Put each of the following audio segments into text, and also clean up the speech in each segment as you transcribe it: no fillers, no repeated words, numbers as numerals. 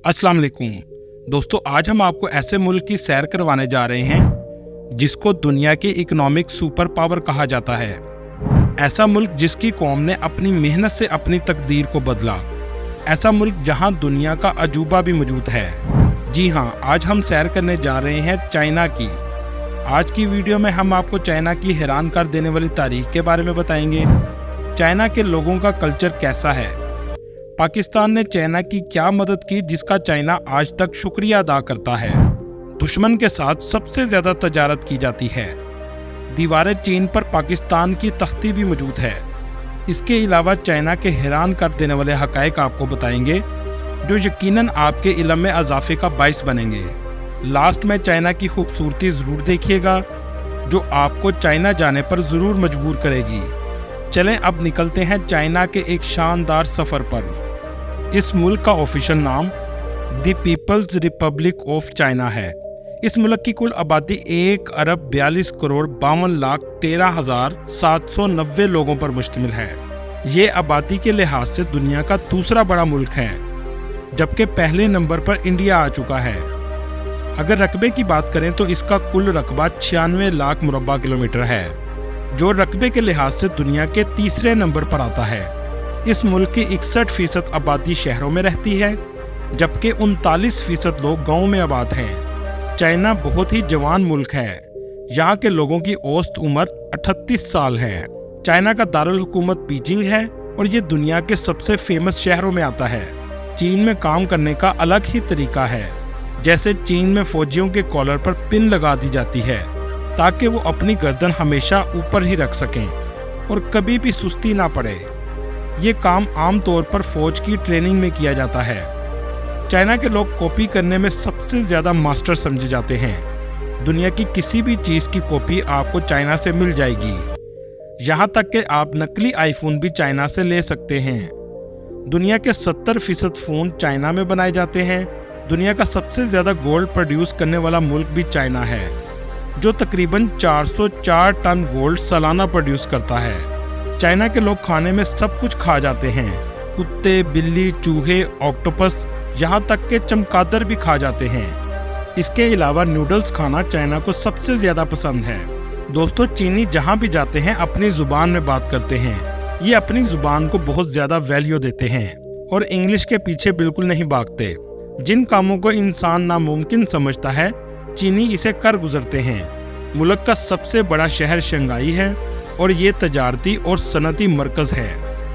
अस्सलाम वालेकुम दोस्तों, आज हम आपको ऐसे मुल्क की सैर करवाने जा रहे हैं जिसको दुनिया की इकोनॉमिक सुपर पावर कहा जाता है। ऐसा मुल्क जिसकी कौम ने अपनी मेहनत से अपनी तकदीर को बदला। ऐसा मुल्क जहां दुनिया का अजूबा भी मौजूद है। जी हां, आज हम सैर करने जा रहे हैं चाइना की। आज की वीडियो में हम आपको चाइना की हैरान कर देने वाली तारीख के बारे में बताएंगे। चाइना के लोगों का कल्चर कैसा है, पाकिस्तान ने चाइना की क्या मदद की जिसका चाइना आज तक शुक्रिया अदा करता है। दुश्मन के साथ सबसे ज़्यादा तजारत की जाती है। दीवारें चीन पर पाकिस्तान की तख्ती भी मौजूद है। इसके अलावा चाइना के हैरान कर देने वाले हक़ाइक़ आपको बताएंगे जो यकीनन आपके इल्म में इजाफे का बाइस बनेंगे। लास्ट में चाइना की खूबसूरती ज़रूर देखिएगा जो आपको चाइना जाने पर ज़रूर मजबूर करेगी। चलें अब निकलते हैं चाइना के एक शानदार सफ़र पर। इस मुल्क का ऑफिशियल नाम the People's Republic of China है। इस मुल्क की कुल आबादी 1,42,52,13,790 लोगों पर मुश्तमिल है। ये आबादी के लिहाज से दुनिया का दूसरा बड़ा मुल्क है, जबकि पहले नंबर पर इंडिया आ चुका है। अगर रकबे की बात करें तो इसका कुल रकबा 96 लाख मुरब्बा किलोमीटर है, जो रकबे के लिहाज से दुनिया के तीसरे नंबर पर आता है। इस मुल्क की 61% आबादी शहरों में रहती है, जबकि 39% लोग गाँव में आबाद हैं। चाइना बहुत ही जवान मुल्क है। यहाँ के लोगों की औसत उम्र 38 साल है। चाइना का दारुल हुकूमत बीजिंग है और ये दुनिया के सबसे फेमस शहरों में आता है। चीन में काम करने का अलग ही तरीका है। जैसे चीन में फौजियों के कॉलर पर पिन लगा दी जाती है ताकि वो अपनी गर्दन हमेशा ऊपर ही रख सकें और कभी भी सुस्ती ना पड़े। ये काम आम तौर पर फौज की ट्रेनिंग में किया जाता है। चाइना के लोग कॉपी करने में सबसे ज़्यादा मास्टर समझे जाते हैं। दुनिया की किसी भी चीज़ की कॉपी आपको चाइना से मिल जाएगी। यहाँ तक कि आप नकली आईफोन भी चाइना से ले सकते हैं। दुनिया के 70% फ़ोन चाइना में बनाए जाते हैं। दुनिया का सबसे ज़्यादा गोल्ड प्रोड्यूस करने वाला मुल्क भी चाइना है, जो तकरीबन 404 टन गोल्ड सालाना प्रोड्यूस करता है। चाइना के लोग खाने में सब कुछ खा जाते हैं। कुत्ते, बिल्ली, चूहे, ऑक्टोपस, यहाँ तक के चमगादड़ भी खा जाते हैं। इसके अलावा नूडल्स खाना चाइना को सबसे ज़्यादा पसंद है। दोस्तों, चीनी जहाँ भी जाते हैं अपनी ज़ुबान में बात करते हैं। ये अपनी ज़ुबान को बहुत ज़्यादा वैल्यू देते हैं और इंग्लिश के पीछे बिल्कुल नहीं भागते। जिन कामों को इंसान नामुमकिन समझता है, चीनी इसे कर गुजरते हैं। मुल्क का सबसे बड़ा शहर शंघाई है और ये तजारती और सनती मरकज़ है।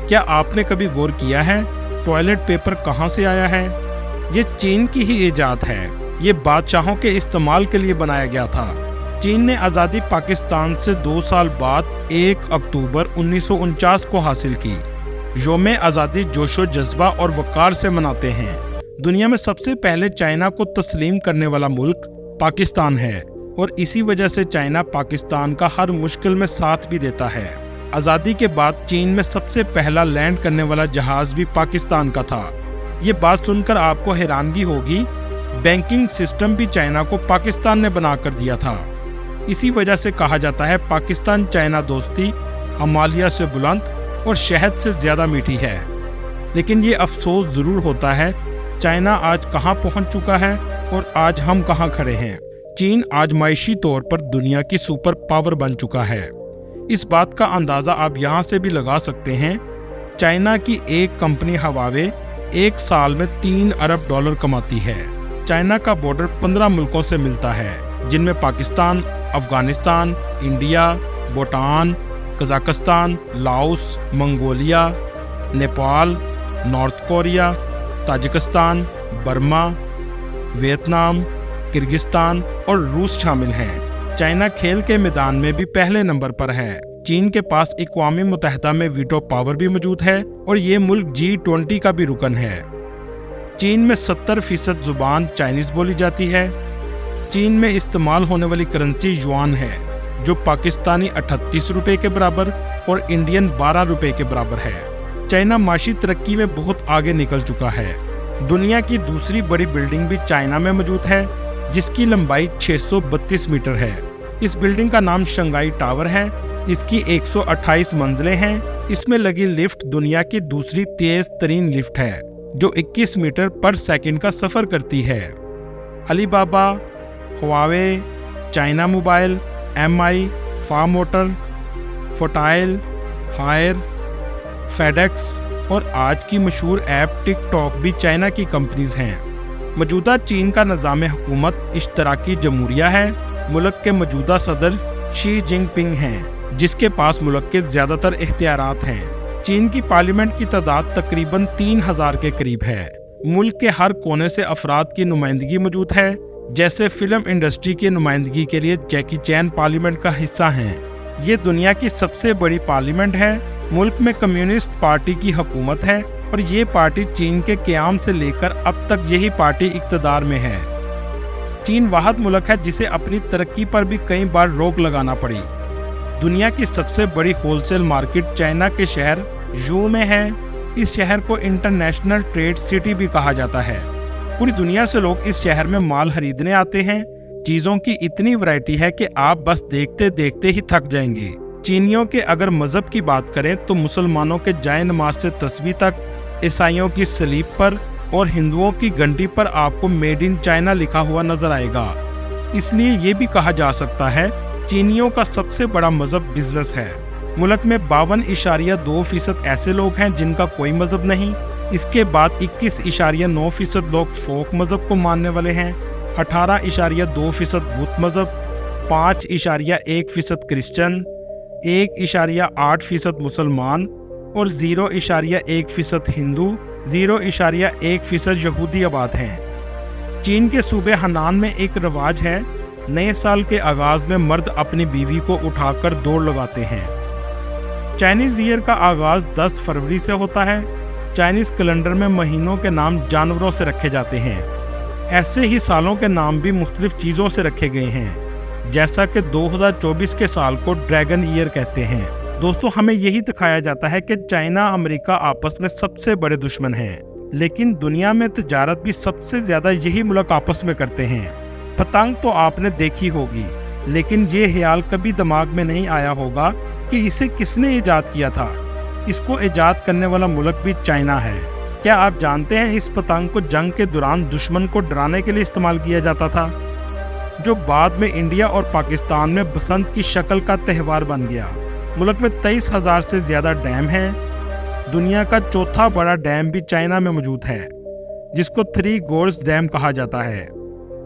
क्या आपने कभी गौर किया है टॉयलेट पेपर कहाँ से आया है? ये चीन की ही ईजाद है। ये बादशाहों के इस्तेमाल के लिए बनाया गया था। चीन ने आज़ादी पाकिस्तान से 2 साल बाद 1 अक्टूबर 1949 को हासिल की। यौम आज़ादी जोशो जज्बा और वक़ार से मनाते हैं। दुनिया में सबसे पहले चाइना को तस्लीम करने वाला मुल्क पाकिस्तान है और इसी वजह से चाइना पाकिस्तान का हर मुश्किल में साथ भी देता है। आज़ादी के बाद चीन में सबसे पहला लैंड करने वाला जहाज़ भी पाकिस्तान का था। ये बात सुनकर आपको हैरानगी होगी, बैंकिंग सिस्टम भी चाइना को पाकिस्तान ने बना कर दिया था। इसी वजह से कहा जाता है पाकिस्तान चाइना दोस्ती हिमालय से बुलंद और शहद से ज़्यादा मीठी है। लेकिन ये अफसोस ज़रूर होता है, चाइना आज कहाँ पहुँच चुका है और आज हम कहाँ खड़े हैं। चीन आज मायशी तौर पर दुनिया की सुपर पावर बन चुका है। इस बात का अंदाज़ा आप यहाँ से भी लगा सकते हैं। चाइना की एक कंपनी हवावे एक साल में $3 अरब कमाती है। चाइना का बॉर्डर 15 मुल्कों से मिलता है, जिनमें Pakistan, Afghanistan, India, Bhutan, Kazakhstan, Laos, Mongolia, Nepal, north Korea, Tajikistan, Burma, Vietnam, Kyrgyzstan और रूस शामिल हैं। चाइना खेल के मैदान में भी पहले नंबर पर है। चीन के पास अक़वाम मुत्तहिदा में वीटो पावर भी मौजूद है और ये मुल्क G20 का भी रुकन है। चीन में 70% ज़ुबान चाइनीज़ बोली जाती है। चीन में इस्तेमाल होने वाली करेंसी युआन है, जो पाकिस्तानी 38 रुपये के बराबर और इंडियन 12 रुपये के बराबर है। चाइना माशी तरक्की में बहुत आगे निकल चुका है। दुनिया की दूसरी बड़ी बिल्डिंग भी चाइना में मौजूद है, जिसकी लंबाई 632 मीटर है। इस बिल्डिंग का नाम शंघाई टावर है। इसकी 128 मंजिलें हैं। इसमें लगी लिफ्ट दुनिया की दूसरी तेज तरीन लिफ्ट है। जो 21 मीटर पर सेकंड का सफ़र करती है। Alibaba, Huawei, China Mobile, MI, फार्म मोटर, फोटाइल, हायर, फेडेक्स और आज की मशहूर ऐप टिकटॉक भी चाइना की कंपनीज हैं। मौजूदा चीन का निज़ाम हुकूमत इश्तराकी जमहूरिया है। मुल्क के मौजूदा सदर शी जिनपिंग हैं, जिसके पास मुल्क के ज़्यादातर इख्तियारात हैं। चीन की पार्लियामेंट की तादाद तकरीबन 3000 के करीब है। मुल्क के हर कोने से अफराद की नुमाइंदगी मौजूद है। जैसे फिल्म इंडस्ट्री की नुमाइंदगी के लिए जैकी चैन पार्लियामेंट का हिस्सा हैं। ये दुनिया की सबसे बड़ी पार्लियामेंट है। मुल्क में कम्युनिस्ट पार्टी की हुकूमत है और ये पार्टी चीन के क़याम से लेकर अब तक यही पार्टी इक़्तिदार में है। चीन वाहिद मुल्क है जिसे अपनी तरक्की पर भी कई बार रोक लगाना पड़ी। दुनिया की सबसे बड़ी होलसेल मार्केट चाइना के शहर यू में है। इस शहर को इंटरनेशनल ट्रेड सिटी भी कहा जाता है। पूरी दुनिया से लोग इस शहर में माल खरीदने आते हैं। चीज़ों की इतनी वैरायटी है कि आप बस देखते देखते ही थक जाएंगे। चीनियों के अगर मज़हब की बात करें तो मुसलमानों के जाए नमाज से तस्बीह तक, ईसाइयों की सलीब पर और हिंदुओं की घंटी पर आपको मेड इन चाइना लिखा हुआ नजर आएगा। इसलिए ये भी कहा जा सकता है चीनियों का सबसे बड़ा मज़हब बिजनेस है। मुल्क में 52.2% ऐसे लोग हैं जिनका कोई मज़हब नहीं। इसके बाद 21.9% लोग फोक मज़हब को मानने वाले हैं, 18.2% बुद्ध मज़हब, 5.1% क्रिश्चियन, 1.8% मुसलमान और 0.1% हिंदू, 0.1% यहूदी आबाद हैं। चीन के सूबे हनान में एक रिवाज है, नए साल के आगाज़ में मर्द अपनी बीवी को उठाकर दौड़ लगाते हैं। चाइनीज़ ईयर का आगाज़ 10 फरवरी से होता है। चाइनीज़ कैलेंडर में महीनों के नाम जानवरों से रखे जाते हैं। ऐसे ही सालों के नाम भी मुख्तलिफ चीज़ों से रखे गए हैं, जैसा कि 2024 के साल को ड्रैगन ईयर कहते हैं। दोस्तों, हमें यही दिखाया जाता है कि चाइना अमेरिका आपस में सबसे बड़े दुश्मन हैं, लेकिन दुनिया में तिजारत भी सबसे ज़्यादा यही मुल्क आपस में करते हैं। पतंग तो आपने देखी होगी, लेकिन ये ख्याल कभी दिमाग में नहीं आया होगा कि इसे किसने ईजाद किया था। इसको ईजाद करने वाला मुल्क भी चाइना है। क्या आप जानते हैं इस पतंग को जंग के दौरान दुश्मन को डराने के लिए इस्तेमाल किया जाता था, जो बाद में इंडिया और पाकिस्तान में बसंत की शक्ल का त्यौहार बन गया। मुल्क में 23,000 से ज़्यादा डैम हैं। दुनिया का चौथा बड़ा डैम भी चाइना में मौजूद है, जिसको 3 गोर्स डैम कहा जाता है।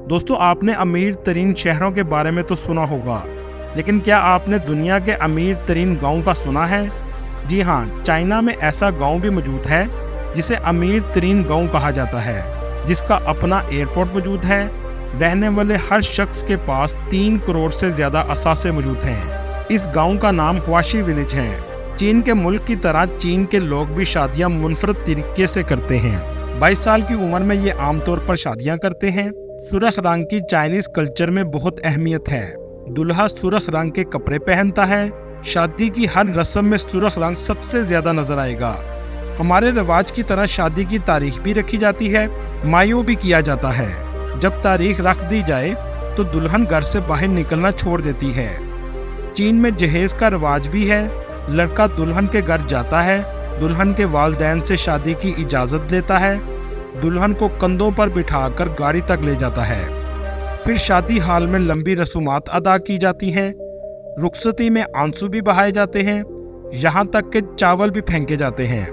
दोस्तों, आपने अमीर तरीन शहरों के बारे में तो सुना होगा, लेकिन क्या आपने दुनिया के अमीर तरीन गाँव का सुना है? जी हाँ, चाइना में ऐसा गाँव भी मौजूद है जिसे अमीर तरीन गाँव कहा जाता है, जिसका अपना एयरपोर्ट मौजूद है। रहने वाले हर शख्स के पास 3 करोड़ से ज़्यादा असासे मौजूद हैं। इस गांव का नाम हुआशी विलेज है। चीन के मुल्क की तरह चीन के लोग भी शादियां मुनफरद तरीके से करते हैं। 22 साल की उम्र में ये आमतौर पर शादियां करते हैं। सुरख रंग की चाइनीज कल्चर में बहुत अहमियत है। दूल्हा सुरख रंग के कपड़े पहनता है। शादी की हर रस्म में सुरख रंग सबसे ज़्यादा नजर आएगा। हमारे रिवाज की तरह शादी की तारीख भी रखी जाती है, मायूं भी किया जाता है। जब तारीख रख दी जाए तो दुल्हन घर से बाहर निकलना छोड़ देती है। चीन में जहेज का रिवाज भी है। लड़का दुल्हन के घर जाता है, दुल्हन के वालिदैन से शादी की इजाज़त लेता है, दुल्हन को कंधों पर बिठाकर गाड़ी तक ले जाता है। फिर शादी हाल में लंबी रसूमात अदा की जाती हैं। रुखसती में आंसू भी बहाए जाते हैं, यहाँ तक कि चावल भी फेंके जाते हैं।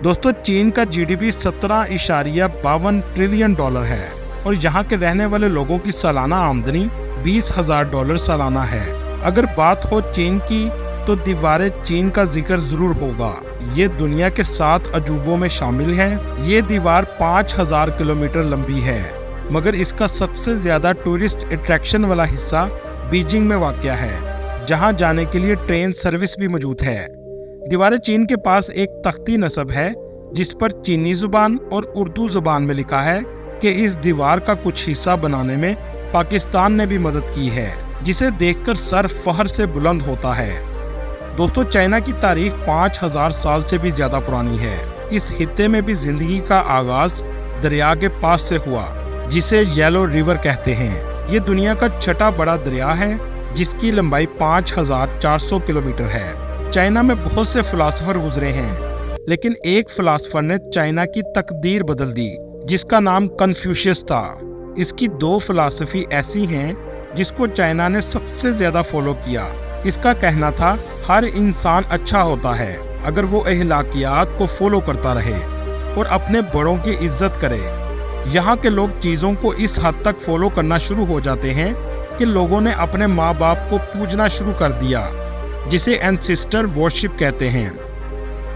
दोस्तों, चीन का GDP $17.52 ट्रिलियन है और यहाँ के रहने वाले लोगों की सालाना आमदनी $20,000 सालाना है। अगर बात हो चीन की तो दीवार चीन का जिक्र जरूर होगा। ये दुनिया के 7 अजूबों में शामिल है। ये दीवार 5000 किलोमीटर लंबी है, मगर इसका सबसे ज्यादा टूरिस्ट अट्रैक्शन वाला हिस्सा बीजिंग में वाक़या है, जहाँ जाने के लिए ट्रेन सर्विस भी मौजूद है। दीवार चीन के पास एक तख्ती नस्ब है जिस पर चीनी जुबान और उर्दू जुबान में लिखा है कि इस दीवार का कुछ हिस्सा बनाने में पाकिस्तान ने भी मदद की है, जिसे देखकर सर फख्र से बुलंद होता है। दोस्तों, चाइना की तारीख 5000 साल से भी ज्यादा पुरानी है। इस खित्ते में भी जिंदगी का आगाज दरिया के पास से हुआ, जिसे येलो रिवर कहते हैं। ये दुनिया का छठा बड़ा दरिया है, जिसकी लंबाई 5400 किलोमीटर है। चाइना में बहुत से फिलासफर गुजरे हैं, लेकिन एक फिलासफर ने चाइना की तकदीर बदल दी, जिसका नाम कन्फ्यूशियस था। इसकी 2 फिलॉसफी ऐसी हैं जिसको चाइना ने सबसे ज्यादा फॉलो किया। इसका कहना था हर इंसान अच्छा होता है अगर वो अखलाकियात को फॉलो करता रहे और अपने बड़ों की इज्जत करे। यहाँ के लोग चीज़ों को इस हद तक फॉलो करना शुरू हो जाते हैं कि लोगों ने अपने माँ बाप को पूजना शुरू कर दिया, जिसे एंसेस्टर वर्शिप कहते हैं।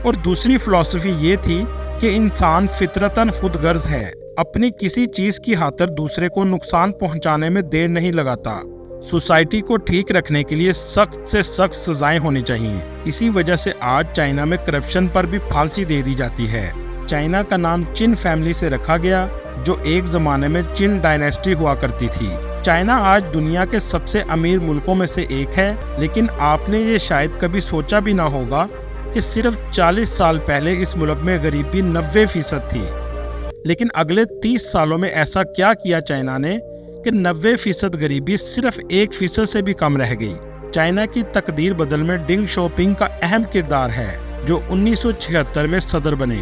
और दूसरी फिलॉसफी ये थी कि इंसान फितरतन खुदगर्ज है, अपनी किसी चीज़ की खातिर दूसरे को नुकसान पहुँचाने में देर नहीं लगाता। सोसाइटी को ठीक रखने के लिए सख्त से सख्त सजाएं होनी चाहिए। इसी वजह से आज चाइना में करप्शन पर भी फांसी दे दी जाती है। चाइना का नाम चिन फैमिली से रखा गया, जो एक ज़माने में चिन डायनेस्टी हुआ करती थी। चाइना आज दुनिया के सबसे अमीर मुल्कों में से एक है, लेकिन आपने ये शायद कभी सोचा भी ना होगा कि सिर्फ 40 साल पहले इस मुल्क में गरीबी 90% थी। लेकिन अगले 30 सालों में ऐसा क्या किया चाइना ने कि 90% गरीबी सिर्फ 1% से भी कम रह गई। चाइना की तकदीर बदल में डिंग शॉपिंग का अहम किरदार है, जो 1976 में सदर बने।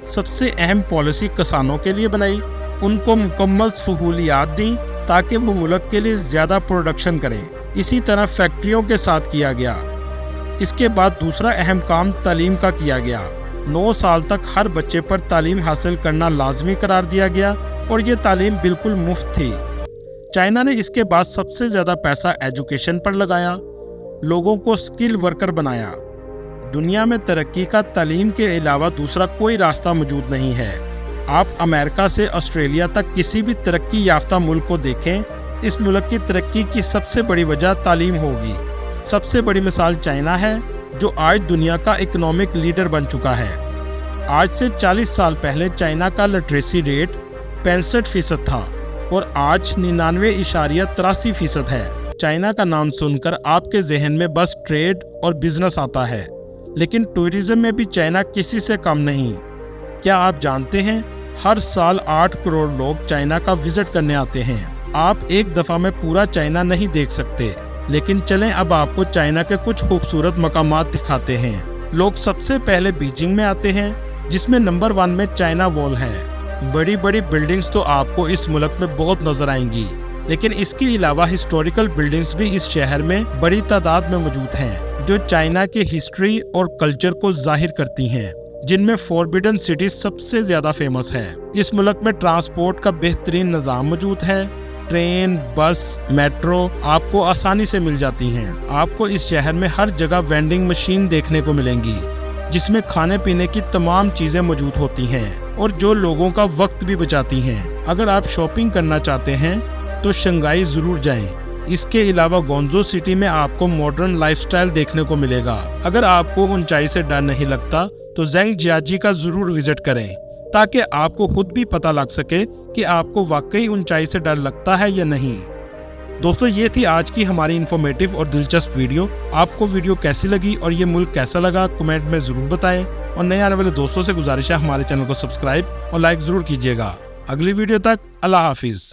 सबसे अहम पॉलिसी किसानों के लिए बनाई, उनको मुकम्मल सहूलियात दी ताकि वो मुल्क के लिए ज़्यादा प्रोडक्शन करें। इसी तरह फैक्ट्रियों के साथ किया गया। इसके बाद दूसरा अहम काम तालीम का किया गया। 9 साल तक हर बच्चे पर तालीम हासिल करना लाजमी करार दिया गया और ये तालीम बिल्कुल मुफ्त थी। चाइना ने इसके बाद सबसे ज़्यादा पैसा एजुकेशन पर लगाया, लोगों को स्किल वर्कर बनाया। दुनिया में तरक्की का तालीम के अलावा दूसरा कोई रास्ता मौजूद नहीं है। आप अमेरिका से ऑस्ट्रेलिया तक किसी भी तरक्की याफ्ता मुल्क को देखें, इस मुल्क की तरक्की की सबसे बड़ी वजह तालीम होगी। सबसे बड़ी मिसाल चाइना है, जो आज दुनिया का इकोनॉमिक लीडर बन चुका है। आज से 40 साल पहले चाइना का लिटरेसी रेट 65% था और आज 99.83% है। चाइना का नाम सुनकर आपके जहन में बस ट्रेड और बिजनेस आता है, लेकिन टूरिज्म में भी चाइना किसी से कम नहीं। क्या आप जानते हैं, हर साल 8 करोड़ लोग चाइना का विजिट करने आते हैं। आप एक दफ़ा में पूरा चाइना नहीं देख सकते, लेकिन चलें अब आपको चाइना के कुछ खूबसूरत मकामात दिखाते हैं। लोग सबसे पहले बीजिंग में आते हैं, जिसमें नंबर 1 में चाइना वॉल है। बड़ी बड़ी बिल्डिंग्स तो आपको इस मुल्क में बहुत नजर आएंगी, लेकिन इसके अलावा हिस्टोरिकल बिल्डिंग्स भी इस शहर में बड़ी तादाद में मौजूद हैं, जो चाइना की हिस्ट्री और कल्चर को जाहिर करती हैं, जिनमें फॉरबिडन सिटी सबसे ज्यादा फेमस है। इस मुल्क में ट्रांसपोर्ट का बेहतरीन निज़ाम मौजूद है। ट्रेन, बस, मेट्रो आपको आसानी से मिल जाती हैं। आपको इस शहर में हर जगह वेंडिंग मशीन देखने को मिलेंगी, जिसमें खाने पीने की तमाम चीजें मौजूद होती हैं और जो लोगों का वक्त भी बचाती हैं। अगर आप शॉपिंग करना चाहते हैं तो शंघाई जरूर जाएं। इसके अलावा गोंजो सिटी में आपको मॉडर्न लाइफस्टाइल देखने को मिलेगा। अगर आपको ऊंचाई से डर नहीं लगता तो ज़ेंगजियाजी का जरूर विजिट करें, ताकि आपको खुद भी पता लग सके कि आपको वाकई ऊंचाई से डर लगता है या नहीं। दोस्तों, ये थी आज की हमारी इन्फॉर्मेटिव और दिलचस्प वीडियो। आपको वीडियो कैसी लगी और ये मुल्क कैसा लगा कमेंट में ज़रूर बताएं, और नए आने वाले दोस्तों से गुजारिश है हमारे चैनल को सब्सक्राइब और लाइक ज़रूर कीजिएगा। अगली वीडियो तक अल्लाह हाफिज़।